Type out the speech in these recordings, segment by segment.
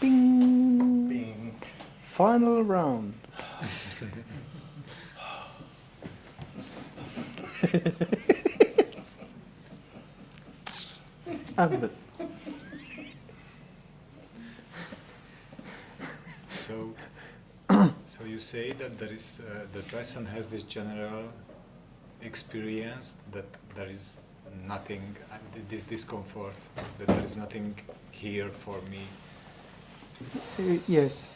Bing! Bing. Final round. And So you say that there is the person has this general experience that there is nothing, this discomfort, that there is nothing here for me. yes.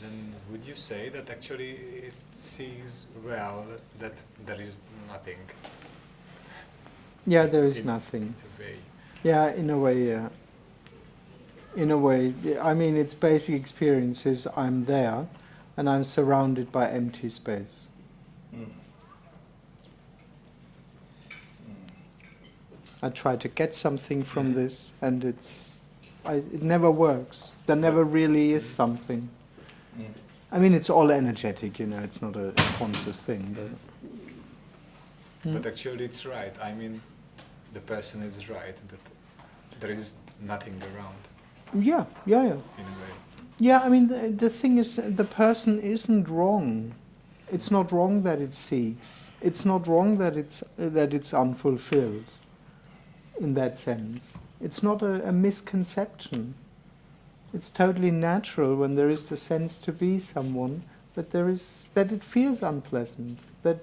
Then would you say that actually it sees well that there is nothing? Yeah, there is nothing. A way. Yeah, in a way, yeah. In a way, I mean, its basic experience is I'm there and I'm surrounded by empty space. Mm. I try to get something from this and it never works. There never really is something. Mm. I mean, it's all energetic, it's not a conscious thing. But actually it's right. I mean, the person is right that there is nothing around. Yeah. In a way. Yeah, I mean, the thing is, the person isn't wrong. It's not wrong that it seeks. It's not wrong that it's unfulfilled. In that sense, it's not a misconception. It's totally natural when there is the sense to be someone that it feels unpleasant, that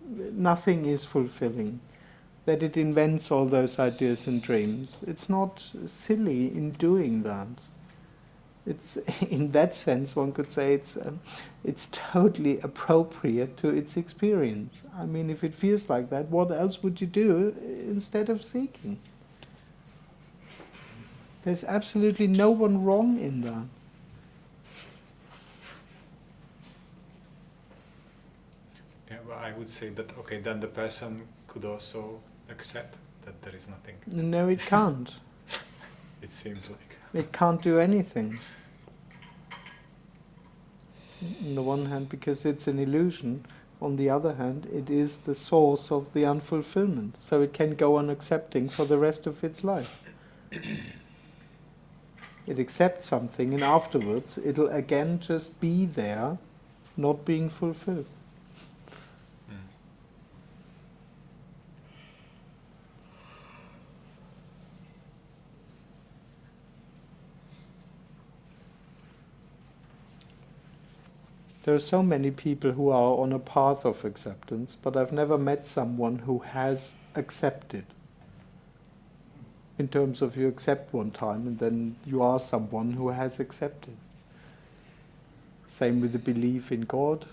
nothing is fulfilling, that it invents all those ideas and dreams. It's not silly in doing that. It's in that sense one could say it's totally appropriate to its experience. I mean, if it feels like that, what else would you do instead of seeking? There's absolutely no one wrong in that. Yeah, well, I would say that, okay, then the person could also accept that there is nothing. No, it can't. It seems like. It can't do anything. On the one hand, because it's an illusion. On the other hand, it is the source of the unfulfillment. So it can go on accepting for the rest of its life. It accepts something and afterwards it'll again just be there, not being fulfilled. There are so many people who are on a path of acceptance, but I've never met someone who has accepted. In terms of you accept one time and then you are someone who has accepted. Same with the belief in God.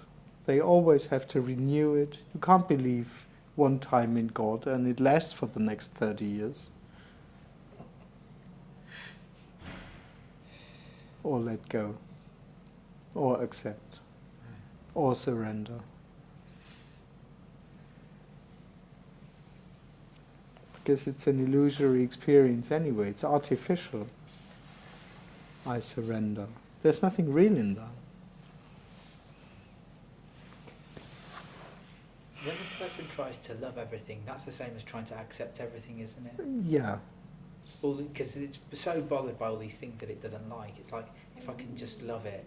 They always have to renew it. You can't believe one time in God and it lasts for the next 30 years. Or let go. Or accept. Or surrender. Because it's an illusory experience anyway, it's artificial. I surrender. There's nothing real in that. When a person tries to love everything, that's the same as trying to accept everything, isn't it? Yeah. Because it's so bothered by all these things that it doesn't like. It's like, if I can just love it,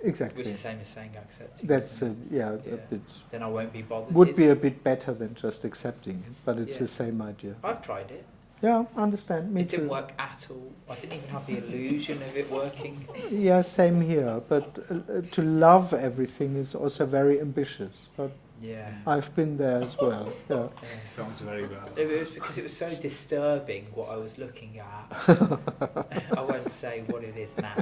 exactly. which is the same as saying accepting. That's a bit. Then I won't be bothered. Would be a bit better than just accepting it, but it's Yeah. the same idea. I've tried it. Yeah, I understand. Me It didn't too. work at all. I didn't even have the illusion of it working. Yeah, same here. But to love everything is also very ambitious. But Yeah. I've been there as well. Yeah. Sounds very well. It was because it was so disturbing what I was looking at. I won't say what it is now,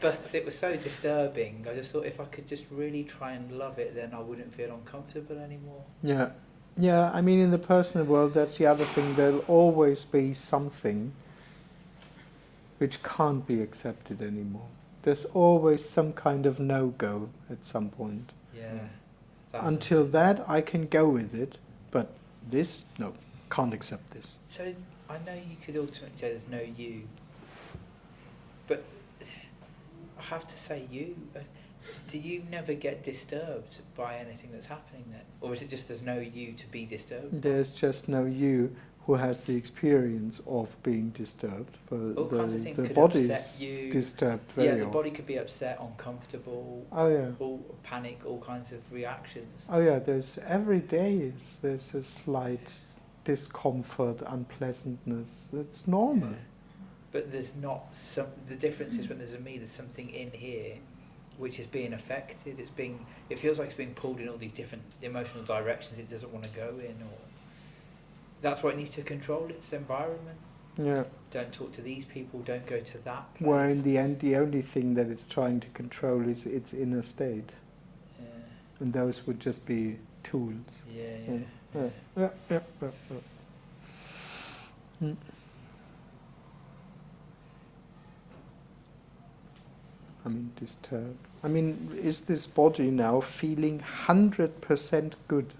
but it was so disturbing. I just thought if I could just really try and love it, then I wouldn't feel uncomfortable anymore. Yeah. Yeah, I mean, in the personal world, that's the other thing. There'll always be something which can't be accepted anymore. There's always some kind of no-go at some point. Yeah. Until that, I can go with it, but this, no, can't accept this. So I know you could ultimately say there's no you, but I have to say you. Do you never get disturbed by anything that's happening then? Or is it just there's no you to be disturbed? There's just no you who has the experience of being disturbed. But All kinds of things the could body upset is you. disturbed very Yeah, the often. body could be upset, uncomfortable, Oh yeah. all panic, all kinds of reactions. Oh yeah, every day there's a slight discomfort, unpleasantness. It's normal. Yeah. But there's not the difference is when there's a me, there's something in here which is being affected. It feels like it's being pulled in all these different emotional directions it doesn't want to go in, or that's why it needs to control its environment. Yeah. Don't talk to these people, don't go to that place. Where in the end the only thing that it's trying to control is its inner state. Yeah. And those would just be tools. Yeah. Yeah. Mm. I mean, disturbed. I mean, is this body now feeling 100% good?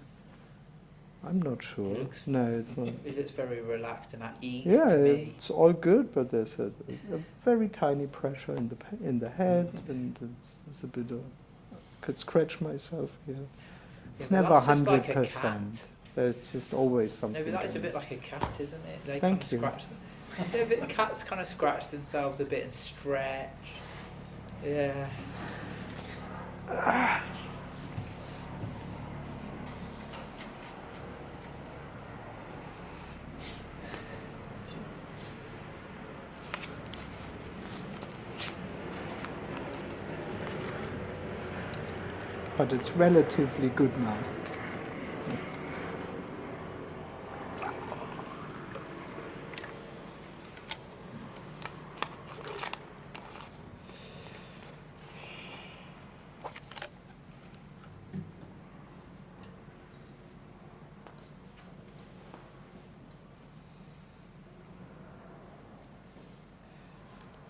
I'm not sure. No, it's not. It's very relaxed and at ease Yeah, to me. it's all good, but there's a very tiny pressure in the head, and it's a bit of. I could scratch myself here. It's Yeah, never that's just like 100%. a cat. There's just always something. No, but that is a going bit like a cat, isn't it? They Thank kind of you. scratch them. No, but cats kind of scratch themselves a bit and stretch. Yeah. But it's relatively good now.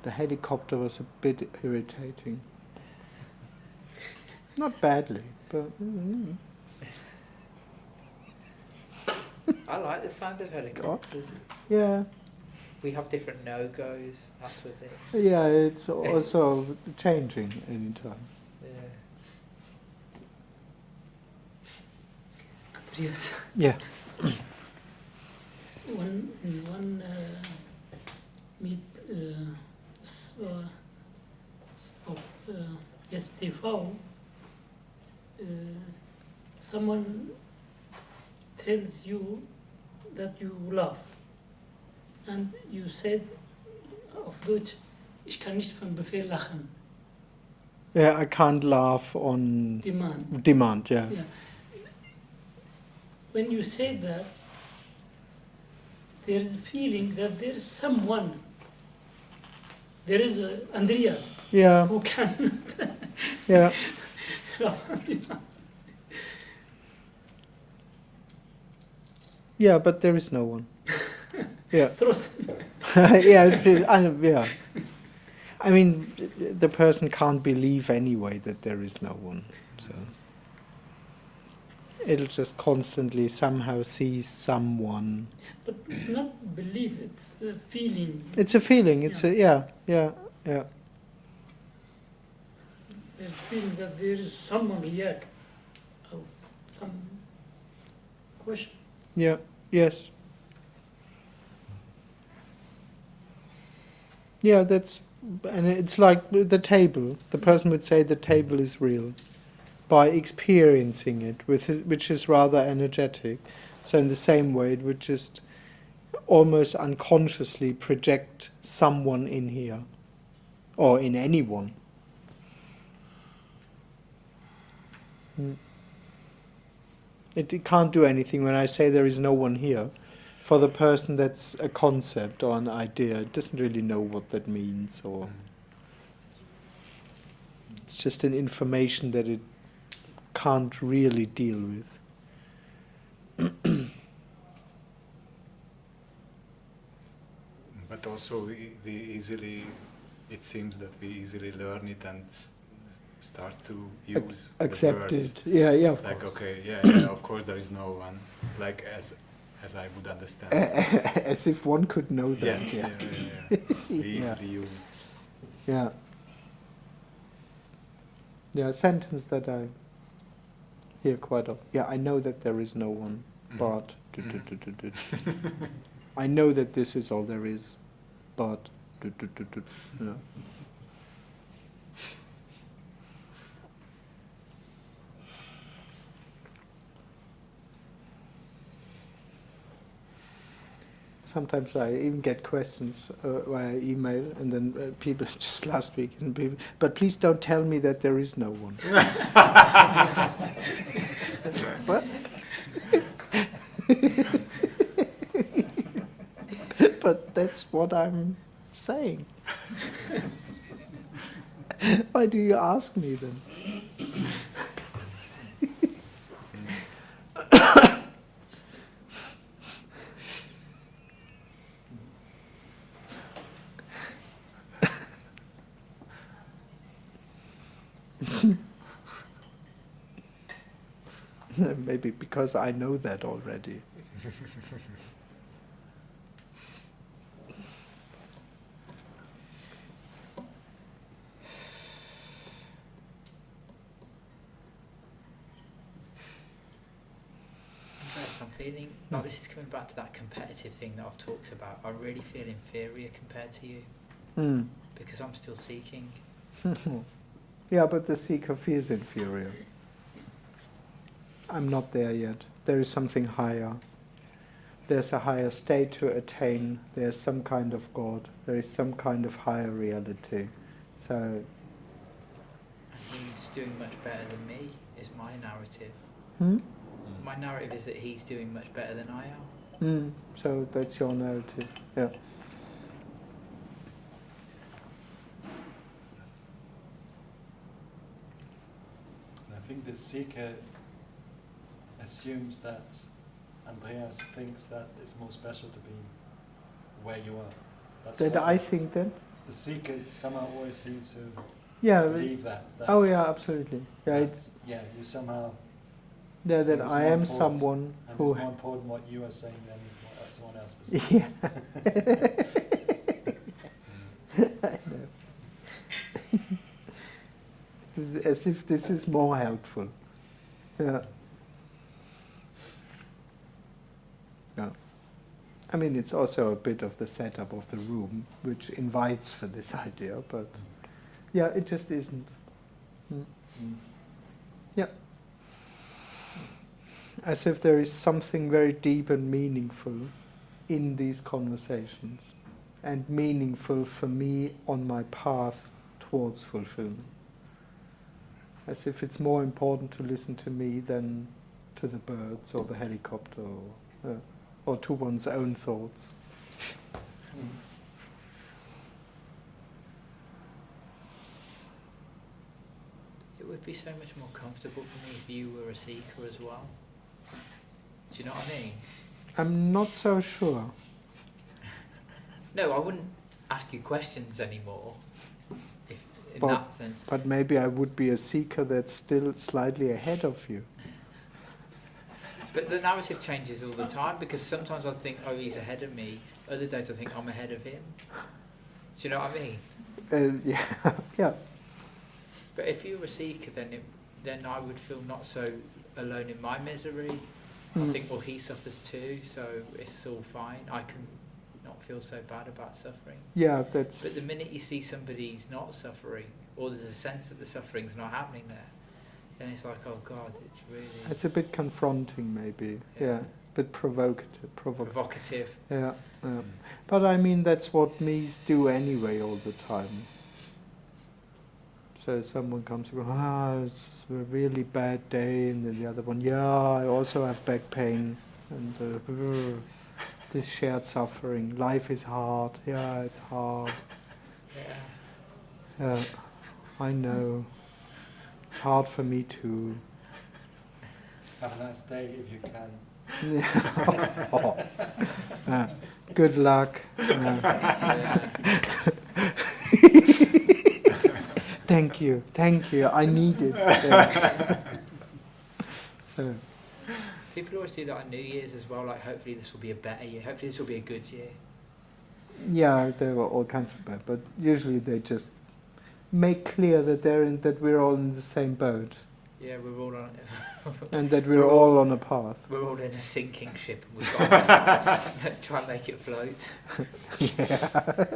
The helicopter was a bit irritating. Not badly, but... I like the sound of helicopters. Yeah. We have different no-goes, that's with it. Yeah, it's also changing anytime. Yeah. Andreas, Yeah. one meet of STV, someone tells you that you laugh, and you said auf Deutsch, ich kann nicht von Befehl lachen. Yeah, I can't laugh on Demand. yeah. Yeah. When you say that, there is a feeling that there is someone, there is Andreas, Yeah, who can yeah. laugh on demand. Yeah, but there is no one. Yeah. Trust. Yeah. I mean, the person can't believe anyway that there is no one. So it'll just constantly somehow see someone. But it's not belief, it's a feeling. It's a feeling. It's yeah. There's a feeling that there is someone react or some question. Yeah. Yes. Yeah, and it's like the table. The person would say the table is real by experiencing it, which is rather energetic. So in the same way, it would just almost unconsciously project someone in here, or in anyone. It can't do anything when I say there is no one here. For the person, that's a concept or an idea. It doesn't really know what that means, or it's just an information that it can't really deal with. But also we easily, it seems that we easily learn it and start to use Accept the words. it. Yeah, of Like, course. okay, yeah, of course there is no one. Like as I would understand. As if one could know that. yeah. We easily use this. Yeah. Yeah, a sentence that I hear quite often. Yeah, I know that there is no one. but I know that this is all there is, but yeah. Sometimes I even get questions via email, and then people just last week, and people, but please don't tell me that there is no one. What? But that's what I'm saying. Why do you ask me then? Maybe because I know that already. I'm feeling like this is coming back to that competitive thing that I've talked about. I really feel inferior compared to you because I'm still seeking. Yeah, but the seeker feels inferior. I'm not there yet. There is something higher. There's a higher state to attain. There's some kind of God. There is some kind of higher reality. So. He's doing much better than me, is my narrative. My narrative is that he's doing much better than I am. So that's your narrative. Yeah. I think the seeker assumes that Andreas thinks that it's more special to be where you are. That's That I think then? The seeker somehow always seems to believe that. Oh yeah, absolutely. Yeah, it's you somehow. Yeah, that it's I more am important, someone and who. it's more important what you are saying than what someone else is saying. Yeah. I know. As if this is more helpful. Yeah. Yeah. I mean, it's also a bit of the setup of the room, which invites for this idea, but yeah, it just isn't. Yeah. As if there is something very deep and meaningful in these conversations, and meaningful for me on my path towards fulfillment. As if it's more important to listen to me than to the birds or the helicopter or to one's own thoughts. It would be so much more comfortable for me if you were a seeker as well. Do you know what I mean? I'm not so sure. No, I wouldn't ask you questions anymore, if in But- that sense. But maybe I would be a seeker that's still slightly ahead of you. But the narrative changes all the time, because sometimes I think, oh, he's ahead of me. Other days I think I'm ahead of him. Do you know what I mean? Yeah, yeah. But if you were a seeker, then I would feel not so alone in my misery. I think, well, he suffers too, so it's all fine. I can not feel so bad about suffering. Yeah, that's. But the minute you see somebody's not suffering, or there's a sense that the suffering's not happening there, then it's like, oh God, it's really It's a bit confronting, maybe. Yeah, a bit provocative. provocative. Yeah, yeah. But I mean, that's what me's do anyway all the time. So someone comes and goes, it's a really bad day, and then the other one, yeah, I also have back pain, and this shared suffering. Life is hard. Yeah, it's hard. Yeah. Yeah, I know. It's hard for me too. Have a nice day if you can. Yeah. Good luck. Thank you. I need it. Yeah. So. People always do that on New Year's as well, like hopefully this will be a better year, hopefully this will be a good year. Yeah, there were all kinds of bad, but usually they just make clear that that we're all in the same boat. Yeah, we're all on. and that we're all on a path. We're all in a sinking ship, and we've got to try and make it float. Yeah.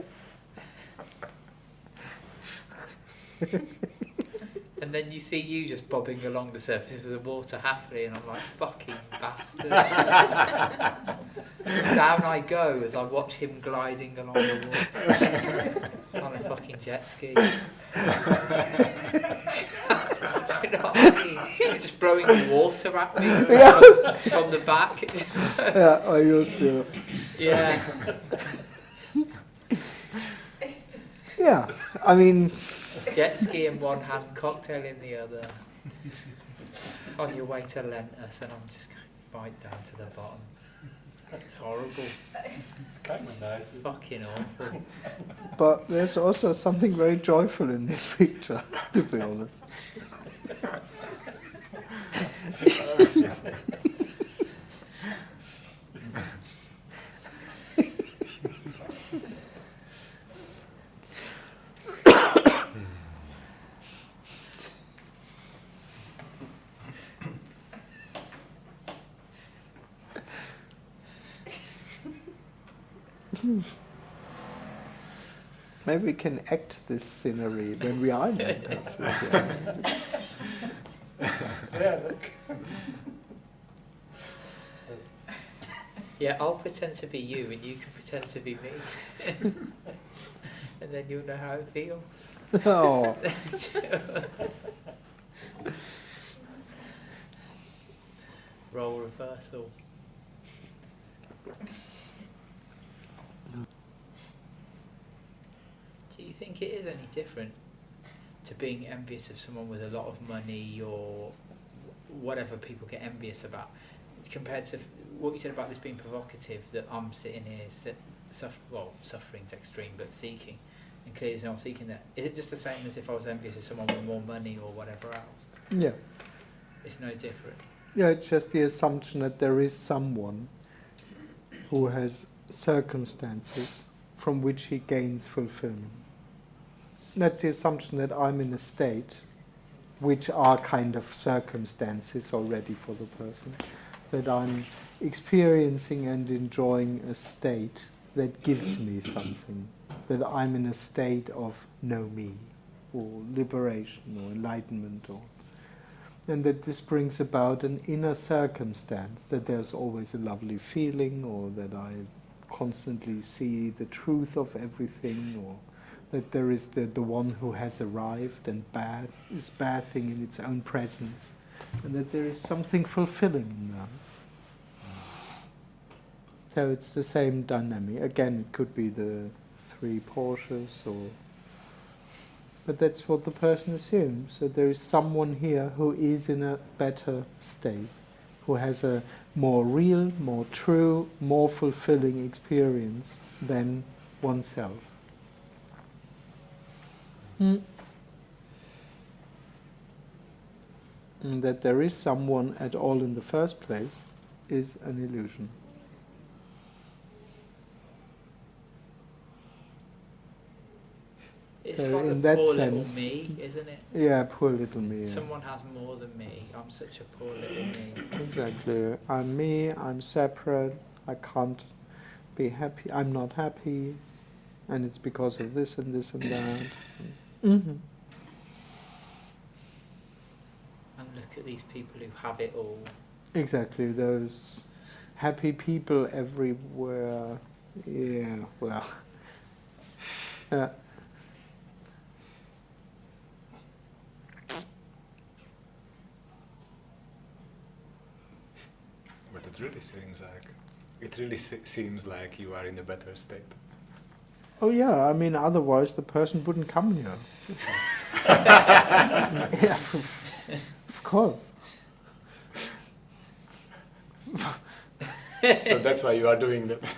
And then you see you just bobbing along the surface of the water happily, and I'm like, fucking bastard. Down I go as I watch him gliding along the water on a fucking jet ski. Do you know what I mean? He's just blowing water at me from the back. Yeah, I used to. Yeah. Yeah, I mean, Jet ski in one hand, cocktail in the other. On your way to Lentus, and I'm just going right down to the bottom. It's horrible. It's kind of nice. Fucking awful. but there's also something very joyful in this picture, to be honest. Maybe we can act this scenery when we are in Lentus. Yeah, look. Yeah, I'll pretend to be you, and you can pretend to be me. And then you'll know how it feels. Oh. Role reversal. Do you think it is any different to being envious of someone with a lot of money or whatever people get envious about, compared to what you said about this being provocative, that I'm sitting here, suffering's extreme, but seeking, and clearly it's not seeking that. Is it just the same as if I was envious of someone with more money or whatever else? Yeah. It's no different. Yeah, it's just the assumption that there is someone who has circumstances from which he gains fulfillment. That's the assumption that I'm in a state which are kind of circumstances already for the person, that I'm experiencing and enjoying a state that gives me something, that I'm in a state of know-me, or liberation, or enlightenment, and that this brings about an inner circumstance, that there's always a lovely feeling, or that I constantly see the truth of everything, or that there is the one who has arrived and is bathing in its own presence, and that there is something fulfilling in that. So it's the same dynamic. Again, it could be the 3 Porsches, but that's what the person assumes, that there is someone here who is in a better state, who has a more real, more true, more fulfilling experience than oneself. And that there is someone at all in the first place is an illusion. It's So like in the that poor sense, little me, isn't it? Yeah, poor little me. Yeah. Someone has more than me. I'm such a poor little me. Exactly. I'm me, I'm separate, I can't be happy, I'm not happy, and it's because of this and this and that. Mm-hmm. And look at these people who have it all. Exactly, those happy people everywhere. Yeah, well. Yeah. But it really seems like you are in a better state. Oh yeah, I mean, otherwise the person wouldn't come here. Yeah, of course. So that's why you are doing that.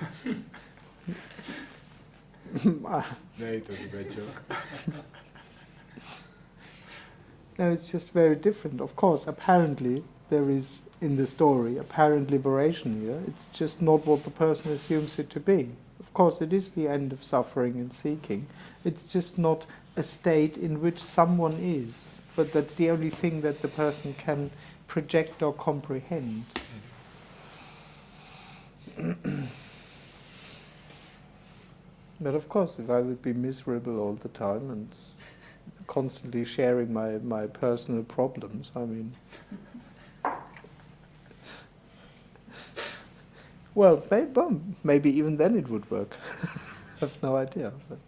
No, it was a bad joke. No, it's just very different. Of course, apparently there is, in the story, apparent liberation here. It's just not what the person assumes it to be. Of course, it is the end of suffering and seeking. It's just not a state in which someone is but that's the only thing that the person can project or comprehend. But of course, if I would be miserable all the time and constantly sharing my personal problems, I mean, well, maybe even then it would work. I have no idea. But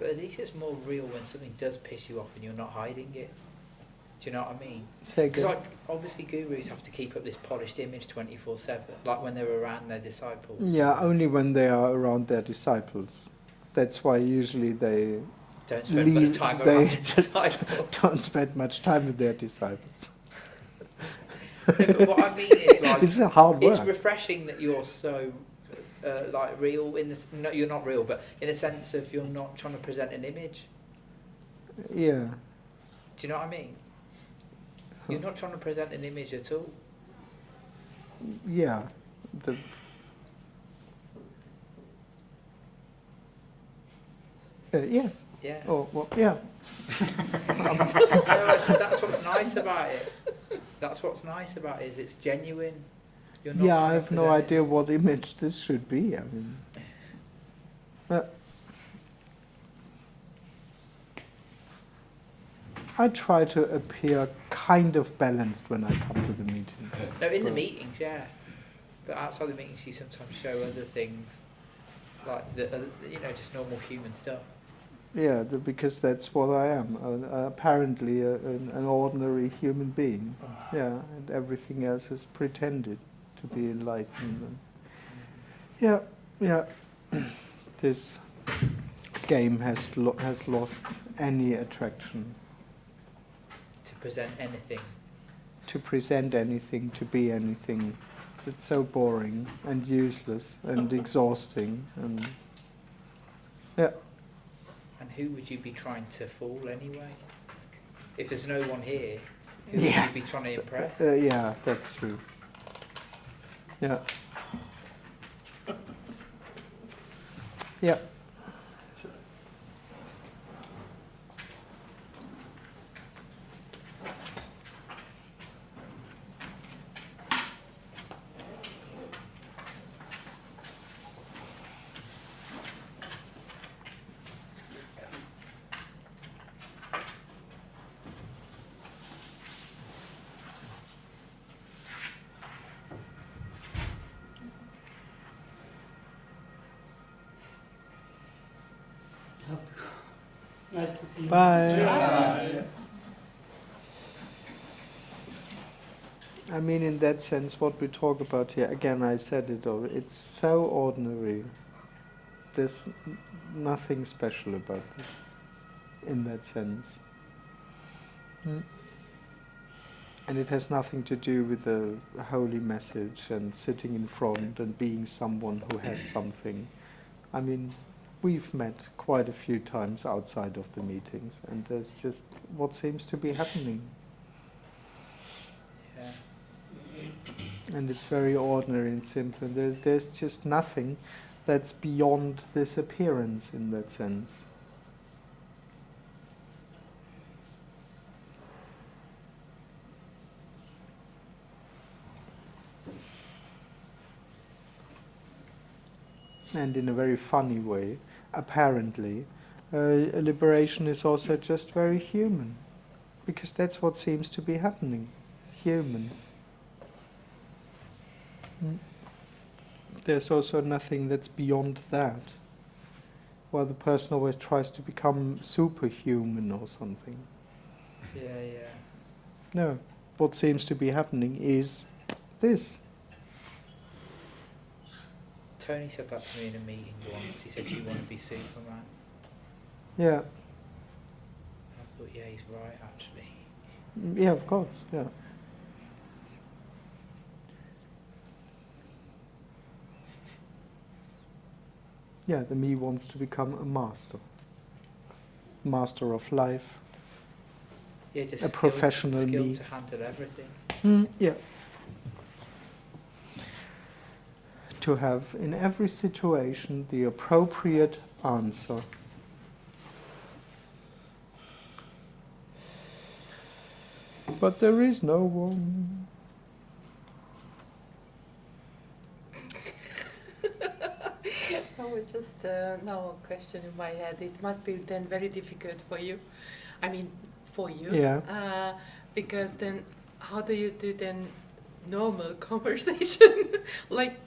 But at least it's more real when something does piss you off and you're not hiding it. Do you know what I mean? Because like, obviously gurus have to keep up this polished image 24/7, like when they're around their disciples. yeah, only when they are around their disciples. That's why usually they don't spend much time around their disciples. Don't spend much time with their disciples. No, but what I mean is, like, it's a hard work. It's refreshing that you're so like real in this. No, you're not real, but in a sense of you're not trying to present an image. Yeah. Do you know what I mean? You're not trying to present an image at all. Yeah. Yes. Yeah. Oh, well, yeah. No, that's what's nice about it. That's what's nice about it, is it's genuine. You're not Yeah, trying I to have no present idea what image this should be. I mean, I try to appear kind of balanced when I come to the meeting. No, in the meetings, yeah. But outside the meetings, you sometimes show other things, like the just normal human stuff. Yeah, because that's what I am. Apparently, an ordinary human being. Yeah, and everything else is pretended to be enlightened. Yeah, yeah. This game has lost any attraction. To present anything. To present anything, to be anything. It's so boring and useless and exhausting. And yeah. And who would you be trying to fool anyway? If there's no one here, who would you be trying to impress? Yeah, that's true. Yeah. Yeah. Nice to see you. Bye. Bye. I mean, in that sense, what we talk about here, again, I said it already, it's so ordinary. There's nothing special about this, in that sense. And it has nothing to do with a holy message and sitting in front and being someone who has something. I mean, we've met quite a few times outside of the meetings, and there's just what seems to be happening. Yeah. And it's very ordinary and simple. There's just nothing that's beyond this appearance in that sense. And in a very funny way, apparently, liberation is also just very human, because that's what seems to be happening. Humans. There's also nothing that's beyond that. While the person always tries to become superhuman or something. Yeah, yeah. No, what seems to be happening is this. Tony said that to me in a meeting once. He said, "You want to be Superman?" Yeah. I thought, yeah, he's right, actually. Yeah, of course, yeah. Yeah, the me wants to become a master of life, Yeah, just a professional skill me. to handle everything. Yeah. To have in every situation the appropriate answer. But there is no one. I was just now a question in my head. It must be then very difficult for you. I mean, for you. Yeah. Because then, how do you do then normal conversation? Like,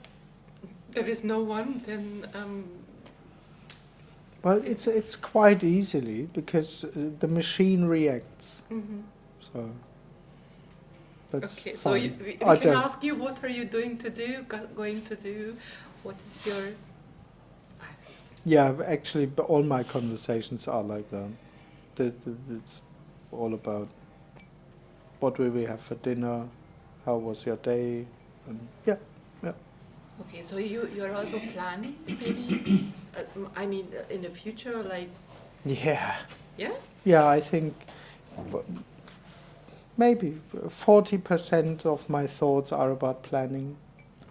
there is no one. Then. Well, it's quite easily because the machine reacts. Mm-hmm. So. That's Okay, fine. so we can ask you, what are you going to do? What is your... Yeah, actually, all my conversations are like that. It's all about what will we have for dinner, how was your day, and yeah. Okay, so you're also planning, maybe? I mean, in the future, like... Yeah. Yeah? Yeah, I think maybe 40% of my thoughts are about planning.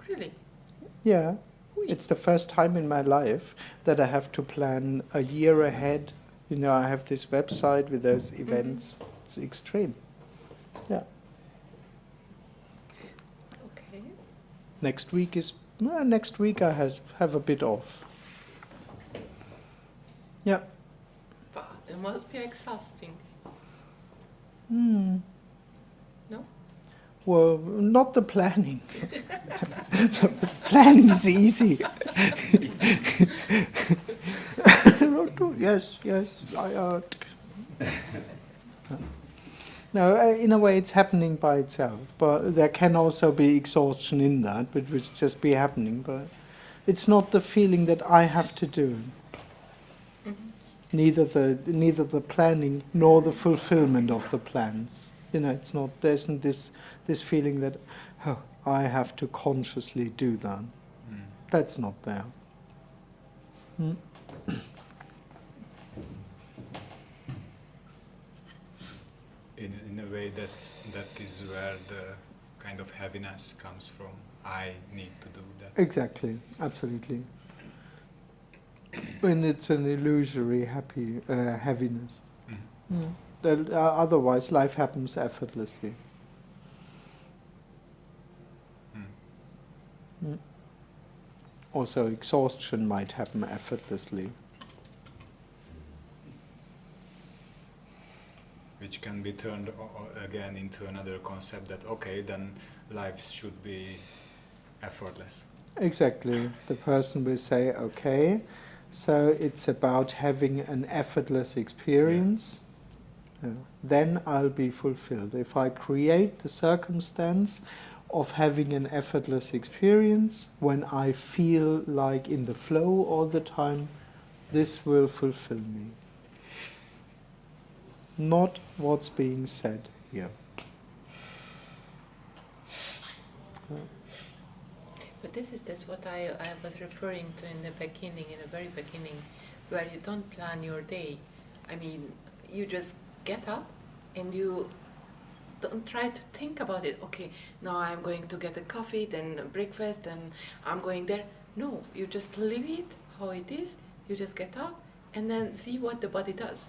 Really? Yeah. Oui. It's the first time in my life that I have to plan a year ahead. You know, I have this website with those events. Mm-hmm. It's extreme. Yeah. Okay. Next week I have a bit off. Yeah. But it must be exhausting. No? Well, not the planning. The planning is easy. Yes. No, in a way it's happening by itself, but there can also be exhaustion in that, which would just be happening, but it's not the feeling that I have to do. Mm-hmm. Neither the planning nor the fulfillment of the plans. You know, it's not. There isn't this feeling that I have to consciously do that. That's not there. In a way, that is where the kind of heaviness comes from. I need to do that. Exactly, absolutely. When it's an illusory heaviness. Otherwise, life happens effortlessly. Also, exhaustion might happen effortlessly. Which can be turned again into another concept that, okay, then life should be effortless. Exactly. The person will say, okay, so it's about having an effortless experience. Yeah. Then I'll be fulfilled. If I create the circumstance of having an effortless experience, when I feel like in the flow all the time, this will fulfill me. Not what's being said here. But this is what I was referring to in the very beginning, where you don't plan your day. I mean, you just get up and you don't try to think about it. Okay, now I'm going to get a coffee, then breakfast, and I'm going there. No, you just leave it how it is. You just get up and then see what the body does.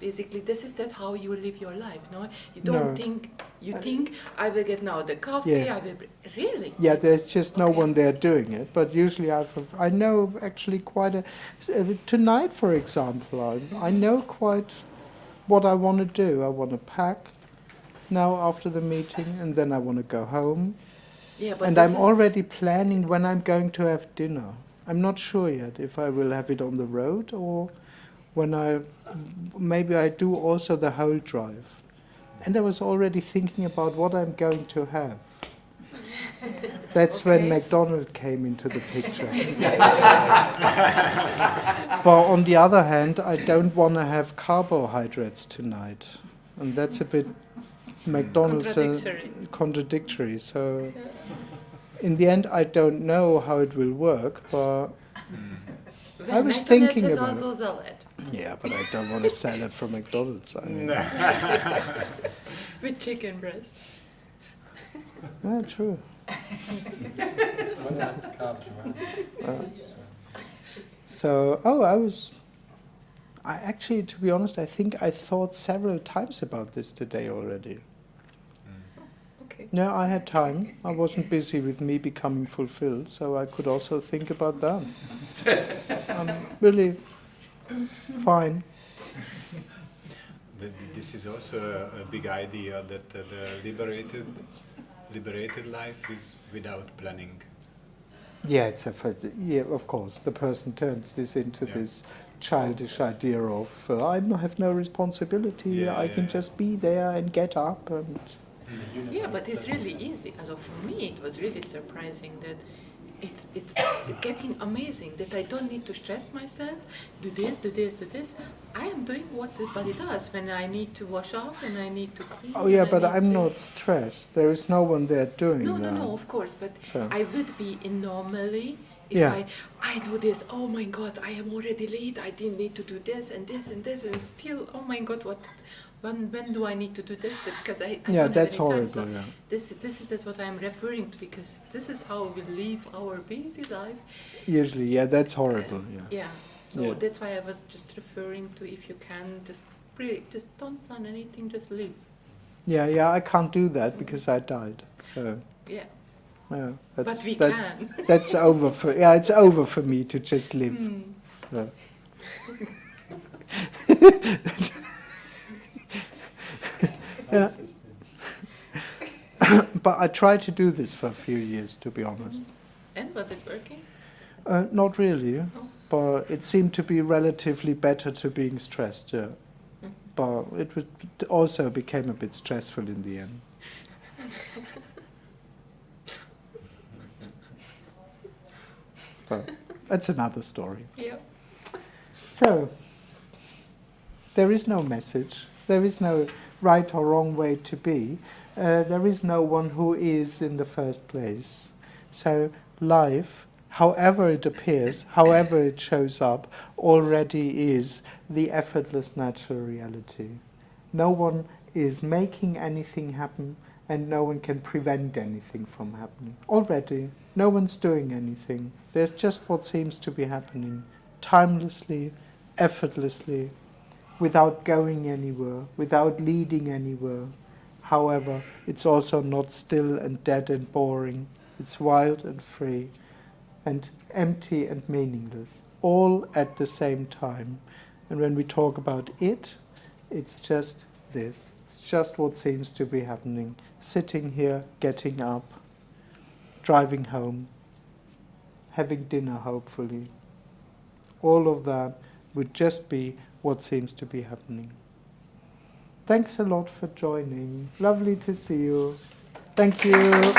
Basically, this is how you live your life. No, you don't think. You think I will get now the coffee. Yeah. I will really. Yeah, there's just no one there doing it. But usually, I know actually quite tonight, for example, I know quite what I want to do. I want to pack now after the meeting, and then I want to go home. Yeah, but and I'm already planning when I'm going to have dinner. I'm not sure yet if I will have it on the road or when maybe I do also the whole drive. And I was already thinking about what I'm going to have. That's when McDonald's came into the picture. But on the other hand, I don't want to have carbohydrates tonight. And that's a bit McDonald's contradictory. So in the end, I don't know how it will work, but I was McDonald's thinking has about also salad Yeah, but I don't want a salad from McDonald's. I mean. with chicken breast. Yeah, true. Well, that's carbs, right? So, I actually, to be honest, I think I thought several times about this today already. Okay. No, I had time. I wasn't busy with me becoming fulfilled, so I could also think about that. I'm really fine. This is also a big idea that the liberated life is without planning. Yeah, yeah, of course. The person turns this into this childish idea of I have no responsibility. I can just be there and get up and. Yeah, but it's really easy. So for me, it was really surprising that it's getting amazing that I don't need to stress myself. Do this, do this, do this. I am doing what the body does when I need to wash up and I need to clean. Oh yeah, but I'm not stressed. There is no one there doing that. No, of course. But So. I would be normally if Yeah. I do this. Oh my God, I am already late. I didn't need to do this and this and this and still. Oh my God, what? When do I need to do this? Because I Yeah, don't that's have any horrible. time. So Yeah. this is that what I'm referring to because this is how we live our busy life. Usually, yeah, that's horrible. Yeah. Yeah. So Yeah. that's why I was just referring to if you can just don't plan anything, just live. Yeah, I can't do that because I died. So Yeah. yeah, But we that's, can. That's over for it's over for me to just live. So. Yeah. But I tried to do this for a few years, to be honest. And was it working? Not really, Oh. but it seemed to be relatively better to being stressed. Yeah, but it also became a bit stressful in the end. But that's another story. Yeah. So, there is no message. There is no right or wrong way to be. There is no one who is in the first place. So, life, however it appears, however it shows up, already is the effortless natural reality. No one is making anything happen, and no one can prevent anything from happening. Already, no one's doing anything. There's just what seems to be happening, timelessly, effortlessly, without going anywhere, without leading anywhere. However, it's also not still and dead and boring. It's wild and free, and empty and meaningless, all at the same time. And when we talk about it, it's just this. It's just what seems to be happening. Sitting here, getting up, driving home, having dinner hopefully. All of that would just be what seems to be happening. Thanks a lot for joining. Lovely to see you. Thank you.